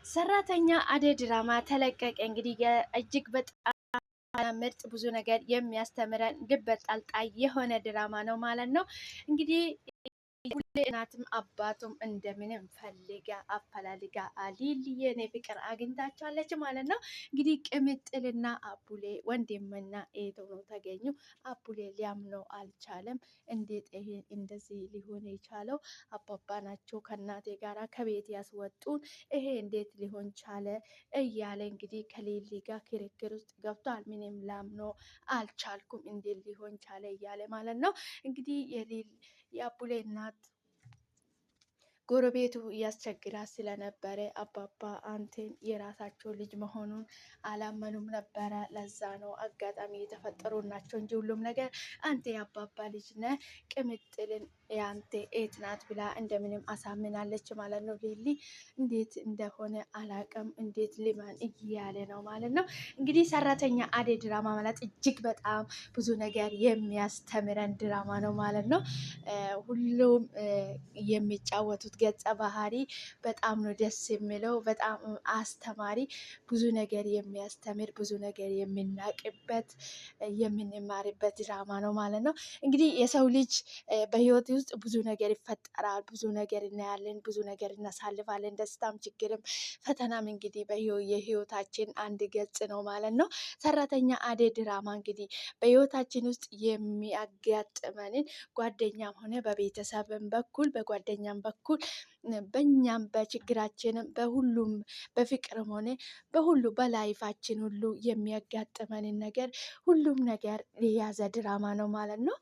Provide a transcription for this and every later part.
ሰራተኛ አደይ ድራማ ተለቀቀ። እንግዲህ እጅግ በጣም ምርጥ ብዙ ነገር የሚያስተምረን ልብ አንጠልጣይ የሆነ ድራማ ነው ማለት ነው። እንግዲህ እናትም አባቱም እንደምንም ፈልጋ አፈላልጋ ሊሊ የኔ ፍቅር አግኝታቸዋለች ማለት ነው። እንግዲህ ቅምጥልና አቡሌ ወንድምና እህት ሆነው ተገኙ። አቡሌ ሊያምነው አልቻለም። እንዴት ይሄ እንደዚህ ሊሆን የቻለው? አባባ ናቸው ከእናቴ ጋራ ከቤት ያስወጡን፣ ይሄ እንዴት ሊሆን ቻለ? እያለ እንግዲህ ከሊሊ ጋር ክርክር ውስጥ ገብቷል። ምንም ላምነው አልቻልኩም፣ እንዴት ሊሆን ቻለ እያለ ማለት ነው። እንግዲህ የአቡሌ እናት ጎረቤቱ እያስቸግራት ስለነበረ አባባ አንተን የራሳቸው ልጅ መሆኑን አላመኑም ነበረ። ለዛ ነው አጋጣሚ የተፈጠሩ ናቸው እንጂ ሁሉም ነገር አንተ የአባባ ልጅ ነህ፣ ቅምጥልን የአንተ ኤት ናት ብላ እንደምንም አሳምናለች ማለት ነው። ሊሊ እንዴት እንደሆነ አላቅም፣ እንዴት ሊማን እያለ ነው ማለት ነው። እንግዲህ ሰራተኛ አደይ ድራማ ማለት እጅግ በጣም ብዙ ነገር የሚያስተምረን ድራማ ነው ማለት ነው። ሁሉም የሚጫወቱት ገጸ ባህሪ በጣም ነው ደስ የሚለው፣ በጣም አስተማሪ፣ ብዙ ነገር የሚያስተምር፣ ብዙ ነገር የምናቅበት የምንማርበት ድራማ ነው ማለት ነው። እንግዲህ የሰው ልጅ በህይወት ውስጥ ብዙ ነገር ይፈጠራል፣ ብዙ ነገር እናያለን፣ ብዙ ነገር እናሳልፋለን፣ ደስታም ችግርም ፈተናም እንግዲህ የህይወታችን አንድ ገጽ ነው ማለት ነው። ሰራተኛ አደይ ድራማ እንግዲህ በህይወታችን ውስጥ የሚያጋጥመንን ጓደኛም ሆነ በቤተሰብም በኩል በጓደኛም በኩል በእኛም በችግራችንም በሁሉም በፍቅርም ሆነ በሁሉ በላይፋችን ሁሉ የሚያጋጥመንን ነገር ሁሉም ነገር የያዘ ድራማ ነው ማለት ነው።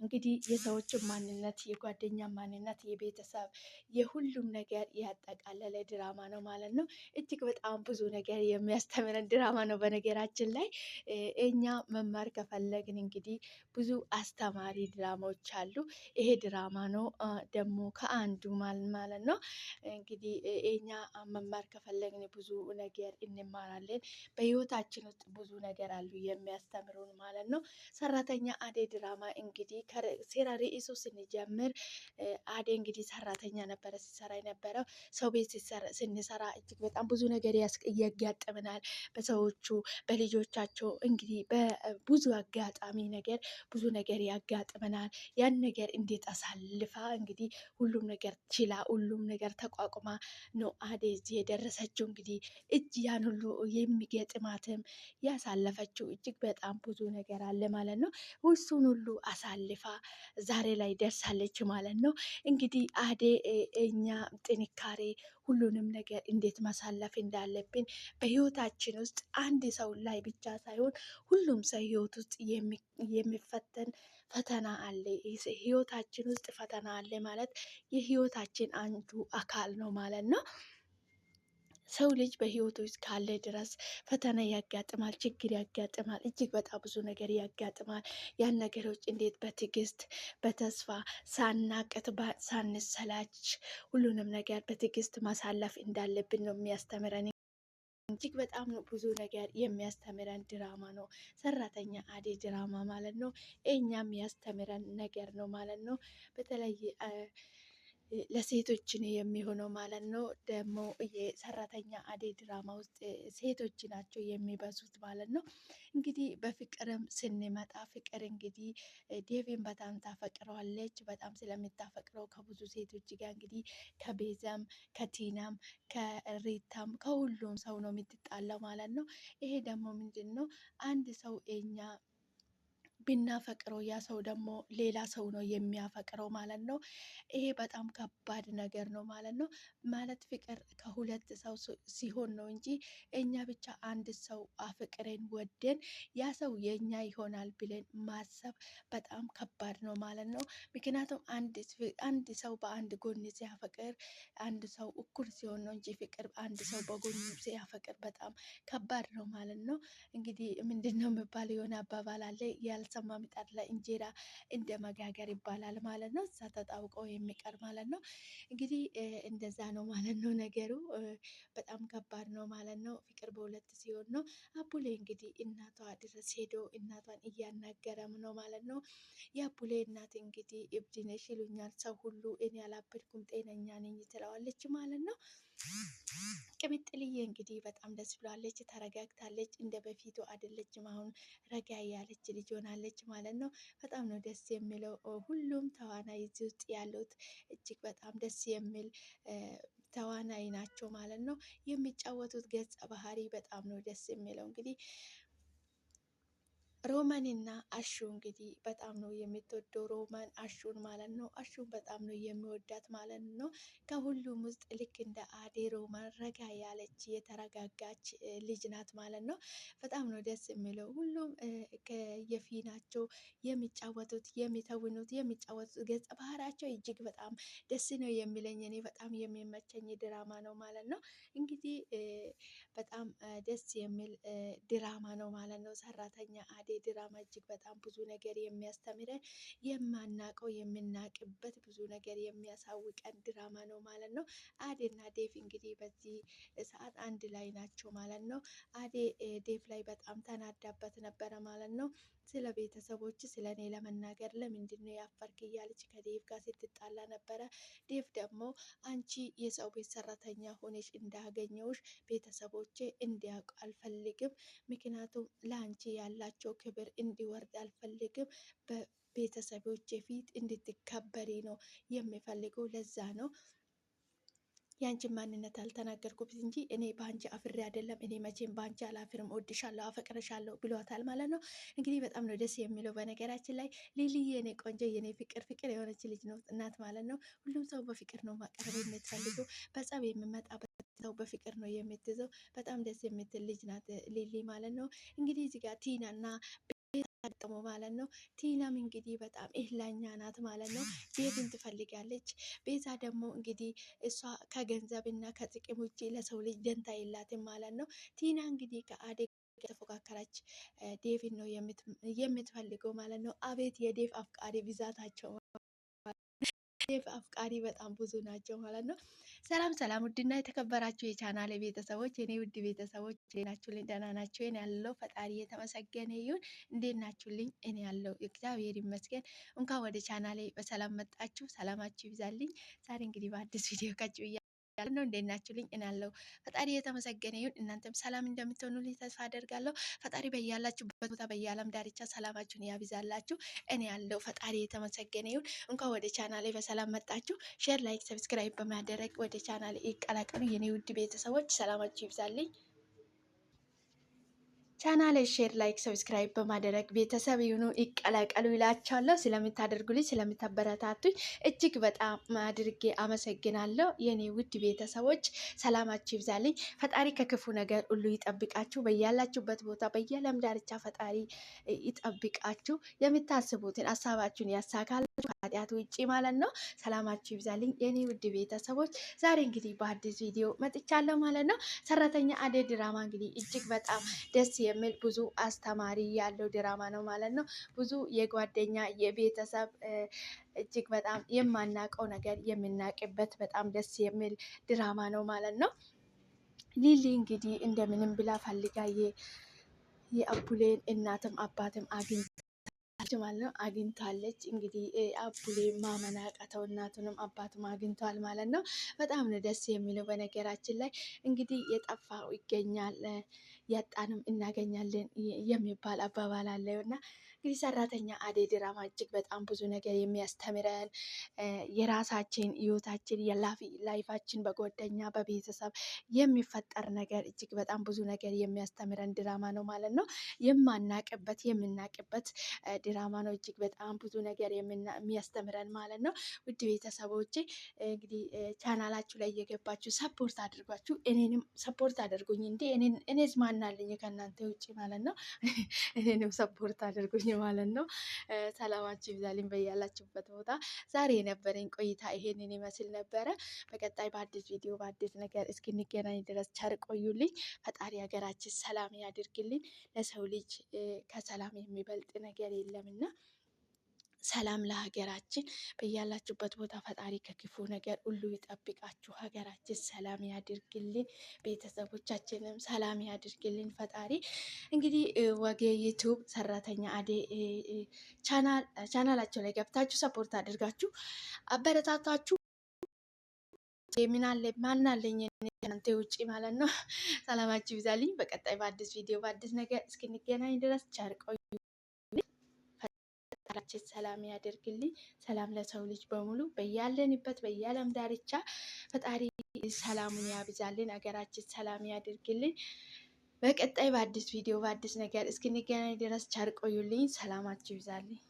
እንግዲህ የሰዎችን ማንነት፣ የጓደኛ ማንነት፣ የቤተሰብ የሁሉም ነገር ያጠቃለለ ድራማ ነው ማለት ነው። እጅግ በጣም ብዙ ነገር የሚያስተምረን ድራማ ነው። በነገራችን ላይ እኛ መማር ከፈለግን እንግዲህ ብዙ አስተማሪ ድራማዎች አሉ። ይሄ ድራማ ነው ደግሞ ከአንዱ ማለት ነው። እንግዲህ እኛ መማር ከፈለግን ብዙ ነገር እንማራለን። በህይወታችን ውስጥ ብዙ ነገር አሉ የሚያስተምሩን ማለት ነው። ሰራተኛ አደይ ድራማ እንግዲህ ከሴራ ርዕሱ ስንጀምር አደይ እንግዲህ ሰራተኛ ነበረ ሲሰራ የነበረው። ሰው ቤት ስንሰራ እጅግ በጣም ብዙ ነገር ያጋጥመናል። በሰዎቹ በልጆቻቸው እንግዲህ በብዙ አጋጣሚ ነገር ብዙ ነገር ያጋጥመናል። ያን ነገር እንዴት አሳልፋ እንግዲህ ሁሉም ነገር ችላ ሁሉም ነገር ተቋቁማ ነው አደይ እዚህ የደረሰችው። እንግዲህ ያን ሁሉ የሚገጥማትም ያሳለፈችው እጅግ በጣም ብዙ ነገር አለ ማለት ነው። እሱን ሁሉ አሳልፋ ዛሬ ላይ ደርሳለች ማለት ነው። እንግዲህ አደይ እኛ ጥንካሬ ሁሉንም ነገር እንዴት ማሳለፍ እንዳለብን በህይወታችን ውስጥ አንድ ሰው ላይ ብቻ ሳይሆን ሁሉም ሰው ህይወት ውስጥ የሚፈተን ፈተና አለ። ህይወታችን ውስጥ ፈተና አለ ማለት የህይወታችን አንዱ አካል ነው ማለት ነው። ሰው ልጅ በህይወቱ ውስጥ ካለ ድረስ ፈተና ያጋጥማል፣ ችግር ያጋጥማል፣ እጅግ በጣም ብዙ ነገር ያጋጥማል። ያን ነገሮች እንዴት በትዕግስት በተስፋ ሳናቅት ሳንሰላች ሁሉንም ነገር በትዕግስት ማሳለፍ እንዳለብን ነው የሚያስተምረን። እጅግ በጣም ብዙ ነገር የሚያስተምረን ድራማ ነው ሰራተኛ አደይ ድራማ ማለት ነው። እኛም ያስተምረን ነገር ነው ማለት ነው። በተለይ ለሴቶች ነው የሚሆነው ማለት ነው። ደግሞ የሰራተኛ አደይ ድራማ ውስጥ ሴቶች ናቸው የሚበዙት ማለት ነው። እንግዲህ በፍቅርም ስንመጣ ፍቅር እንግዲህ ዴቪን በጣም ታፈቅረዋለች። በጣም ስለምታፈቅረው ከብዙ ሴቶች ጋር እንግዲህ ከቤዛም ከቲናም ከሪታም ከሁሉም ሰው ነው የምትጣላው ማለት ነው። ይሄ ደግሞ ምንድን ነው? አንድ ሰው እኛ ብናፈቅረው ያ ሰው ደግሞ ሌላ ሰው ነው የሚያፈቅረው ማለት ነው። ይሄ በጣም ከባድ ነገር ነው ማለት ነው። ማለት ፍቅር ከሁለት ሰው ሲሆን ነው እንጂ እኛ ብቻ አንድ ሰው አፍቅረን ወደን ያ ሰው የኛ ይሆናል ብለን ማሰብ በጣም ከባድ ነው ማለት ነው። ምክንያቱም አንድ ሰው በአንድ ጎን ሲያፈቅር አንድ ሰው እኩል ሲሆን ነው እንጂ ፍቅር አንድ ሰው በጎን ሲያፈቅር በጣም ከባድ ነው ማለት ነው። እንግዲህ ምንድን ነው የሚባለው? የሆነ አባባል አለ፣ ያልሰማ ምጣድ ላይ እንጀራ እንደ መጋገር ይባላል ማለት ነው። እዛ ተጣብቀው የሚቀር ማለት ነው። እንግዲህ እንደዛ ነው ማለት ነው ነገሩ። በጣም ከባድ ነው ማለት ነው። ፍቅር በሁለት ሲሆን ነው። አቡሌ እንግዲህ እናቷ ድረስ ሄዶ እናቷን እያናገረም ነው ማለት ነው። የአቡሌ እናት እንግዲህ እብድ ነሽ ይሉኛል ሰው ሁሉ፣ እኔ አላበድኩም ጤነኛ ነኝ ትለዋለች ማለት ነው። ቅምጥልዬ እንግዲህ በጣም ደስ ብላለች፣ ተረጋግታለች። እንደ በፊቱ አይደለችም። አሁን ረጋ ያለች ልጅ ሆናለች ማለት ነው። በጣም ነው ደስ የሚለው። ሁሉም ተዋናይ እዚህ ውስጥ ያሉት እጅግ በጣም ደስ የሚል ተዋናይ ናቸው ማለት ነው። የሚጫወቱት ገጸ ባህሪ በጣም ነው ደስ የሚለው እንግዲህ ሮማን እና አሹ እንግዲህ በጣም ነው የምትወደው ሮማን አሹን ማለት ነው። አሹን በጣም ነው የሚወዳት ማለት ነው። ከሁሉም ውስጥ ልክ እንደ አዴ ሮማን ረጋ ያለች የተረጋጋች ልጅ ናት ማለት ነው። በጣም ነው ደስ የሚለው። ሁሉም ከየፊናቸው የሚጫወቱት የሚጫወቱት ገጸ ባህሪያቸው እጅግ በጣም ደስ ነው የሚለኝ። እኔ በጣም የሚመቸኝ ድራማ ነው ማለት ነው። እንግዲህ በጣም ደስ የሚል ድራማ ነው ማለት ነው። ሰራተኛ አዴ ድራማ እጅግ በጣም ብዙ ነገር የሚያስተምረን የማናቀው የምናቅበት ብዙ ነገር የሚያሳውቀን ድራማ ነው ማለት ነው። አዴና ዴቭ እንግዲህ በዚህ ሰዓት አንድ ላይ ናቸው ማለት ነው። አዴ ዴቭ ላይ በጣም ተናዳበት ነበረ ማለት ነው። ስለ ቤተሰቦች ስለ እኔ ለመናገር ለምንድን ነው ያፈርክ እያለች ከዴቭ ጋር ስትጣላ ነበረ። ዴቭ ደግሞ አንቺ የሰው ቤት ሰራተኛ ሆነሽ እንዳገኘውሽ ቤተሰቦቼ እንዲያውቁ አልፈልግም። ምክንያቱም ለአንቺ ያላቸው ክብር እንዲወርድ አልፈልግም። በቤተሰቦቼ ፊት እንድትከበሪ ነው የሚፈልገው። ለዛ ነው ያንቺን ማንነት አልተናገርኩት እንጂ እኔ በአንቺ አፍሬ አይደለም። እኔ መቼም በአንቺ አላፍርም፣ ወድሻለሁ፣ አፈቅረሻለሁ ብሏታል ማለት ነው። እንግዲህ በጣም ነው ደስ የሚለው። በነገራችን ላይ ሊሊ የኔ ቆንጆ የኔ ፍቅር የሆነች ልጅ ነው እናት ማለት ነው። ሁሉም ሰው በፍቅር ነው ማቀረብ የምትፈልገው። በጸብ የምመጣበት ሰው በፍቅር ነው የምትይዘው። በጣም ደስ የምትል ልጅ ናት ሊሊ ማለት ነው። እንግዲህ እዚህ ጋር ቲና እና ጠሞ ማለት ነው። ቲናም እንግዲህ በጣም እህላኛ ናት ማለት ነው። ቤትን ትፈልጋለች። ቤዛ ደግሞ እንግዲህ እሷ ከገንዘብ እና ከጥቅም ውጭ ለሰው ልጅ ደንታ የላትም ማለት ነው። ቲና እንግዲህ ከአዴ የተፎካከረች ዴቪን ነው የምትፈልገው ማለት ነው። አቤት የዴቭ አፍቃሪ ብዛታቸው፣ ዴቭ አፍቃሪ በጣም ብዙ ናቸው ማለት ነው። ሰላም ሰላም፣ ውድና የተከበራችሁ የቻናሌ ቤተሰቦች፣ የኔ ውድ ቤተሰቦች እንዴት ናችሁልኝ? ደህና ናችሁ? እኔ ያለው ፈጣሪ የተመሰገነ ይሁን። እንዴት ናችሁልኝ? እኔ ያለው እግዚአብሔር ይመስገን። እንኳን ወደ ቻናሌ በሰላም መጣችሁ። ሰላማችሁ ይብዛልኝ። ዛሬ እንግዲህ በአዲስ ቪዲዮ ከች ነው። እንዴት ናችሁልኝ? እኔ ያለው ፈጣሪ የተመሰገነ ይሁን። እናንተም ሰላም እንደምትሆኑልኝ ተስፋ አደርጋለሁ። ፈጣሪ በያላችሁበት ቦታ በየዓለም ዳርቻ ሰላማችሁን ያብዛላችሁ። እኔ ያለው ፈጣሪ የተመሰገነ ይሁን። እንኳን ወደ ቻናሌ በሰላም መጣችሁ። ሼር፣ ላይክ፣ ሰብስክራይብ በማድረግ ወደ ቻናሌ ይቀላቀሉ። የኔ ውድ ቤተሰቦች ሰላማችሁ ይብዛልኝ። ቻናል ሼር፣ ላይክ፣ ሰብስክራይብ በማድረግ ቤተሰብ ይሁኑ ይቀላቀሉ ይላቸዋለሁ። ስለምታደርጉልኝ ስለምታበረታቱኝ እጅግ በጣም አድርጌ አመሰግናለሁ። የኔ ውድ ቤተሰቦች ሰላማችሁ ይብዛልኝ። ፈጣሪ ከክፉ ነገር ሁሉ ይጠብቃችሁ። በያላችሁበት ቦታ በየዓለም ዳርቻ ፈጣሪ ይጠብቃችሁ። የምታስቡትን ሀሳባችሁን ያሳካላችሁ ከኃጢአት ውጭ ማለት ነው። ሰላማችሁ ይብዛልኝ የኔ ውድ ቤተሰቦች። ዛሬ እንግዲህ በአዲስ ቪዲዮ መጥቻለሁ ማለት ነው። ሰራተኛ አደይ ድራማ እንግዲህ እጅግ በጣም ደስ የሚል ብዙ አስተማሪ ያለው ድራማ ነው ማለት ነው። ብዙ የጓደኛ የቤተሰብ እጅግ በጣም የማናውቀው ነገር የምናውቅበት በጣም ደስ የሚል ድራማ ነው ማለት ነው። ሊሊ እንግዲህ እንደምንም ብላ ፈልጋ የአቡሌን እናትም አባትም ማለት ነው አግኝታለች። እንግዲህ አቡሌ ማመን አቃተው፣ እናቱንም አባቱም አግኝቷል ማለት ነው። በጣም ነው ደስ የሚለው። በነገራችን ላይ እንግዲህ የጠፋው ይገኛል ያጣንም እናገኛለን የሚባል አባባል አለው እና እንግዲህ ሰራተኛ አደይ ድራማ እጅግ በጣም ብዙ ነገር የሚያስተምረን የራሳችን ህይወታችን ላይፋችን በጓደኛ በቤተሰብ የሚፈጠር ነገር እጅግ በጣም ብዙ ነገር የሚያስተምረን ድራማ ነው ማለት ነው። የማናቅበት የምናቅበት ድራማ ነው። እጅግ በጣም ብዙ ነገር የሚያስተምረን ማለት ነው። ውድ ቤተሰቦቼ እንግዲህ ቻናላችሁ ላይ እየገባችሁ ሰፖርት አድርጓችሁ እኔንም ሰፖርት አድርጉኝ። እንዲ እኔስ ማናለኝ ከእናንተ ውጭ ማለት ነው። እኔንም ሰፖርት አድርጉኝ ማለት ነው። ሰላማችሁ ይብዛልኝ በያላችሁበት ቦታ። ዛሬ የነበረኝ ቆይታ ይሄንን ይመስል ነበረ። በቀጣይ በአዲስ ቪዲዮ በአዲስ ነገር እስክንገናኝ ድረስ ቸር ቆዩልኝ። ፈጣሪ ሀገራችን ሰላም ያድርግልኝ። ለሰው ልጅ ከሰላም የሚበልጥ ነገር የለምና ሰላም ለሀገራችን። በያላችሁበት ቦታ ፈጣሪ ከክፉ ነገር ሁሉ ይጠብቃችሁ። ሀገራችን ሰላም ያድርግልን። ቤተሰቦቻችንም ሰላም ያድርግልን ፈጣሪ። እንግዲህ ወጌ ዩቱብ ሰራተኛ አደይ ቻናላቸው ላይ ገብታችሁ ሰፖርት አድርጋችሁ አበረታታችሁ ማን አለኝ እናንተ ውጪ ማለት ነው። ሰላማችሁ ይብዛልኝ። በቀጣይ በአዲስ ቪዲዮ በአዲስ ነገር እስክንገናኝ ድረስ ቸር ቆዩ። ፈጣሪያችን ሰላም ያደርግልኝ። ሰላም ለሰው ልጅ በሙሉ በያለንበት በየዓለም ዳርቻ ፈጣሪ ሰላሙን ያብዛልን። ሀገራችን ሰላም ያደርግልኝ። በቀጣይ በአዲስ ቪዲዮ በአዲስ ነገር እስክንገናኝ ድረስ ቸር ቆዩልኝ። ሰላማችሁ ይብዛልኝ።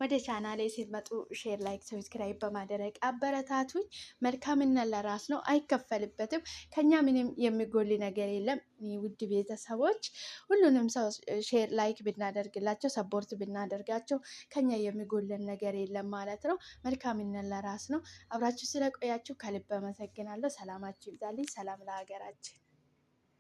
ወደ ቻናሌ ስትመጡ ሼር፣ ላይክ፣ ሰብስክራይብ በማድረግ አበረታቱኝ። መልካምነት ለራስ ነው፣ አይከፈልበትም። ከኛ ምንም የሚጎል ነገር የለም። ውድ ቤተሰቦች ሁሉንም ሰው ሼር ላይክ ብናደርግላቸው ሰፖርት ብናደርጋቸው ከኛ የሚጎለን ነገር የለም ማለት ነው። መልካምነት ለራስ ነው። አብራችሁ ስለቆያችሁ ከልብ አመሰግናለሁ። ሰላማችሁ ይብዛልኝ። ሰላም ለሀገራችን።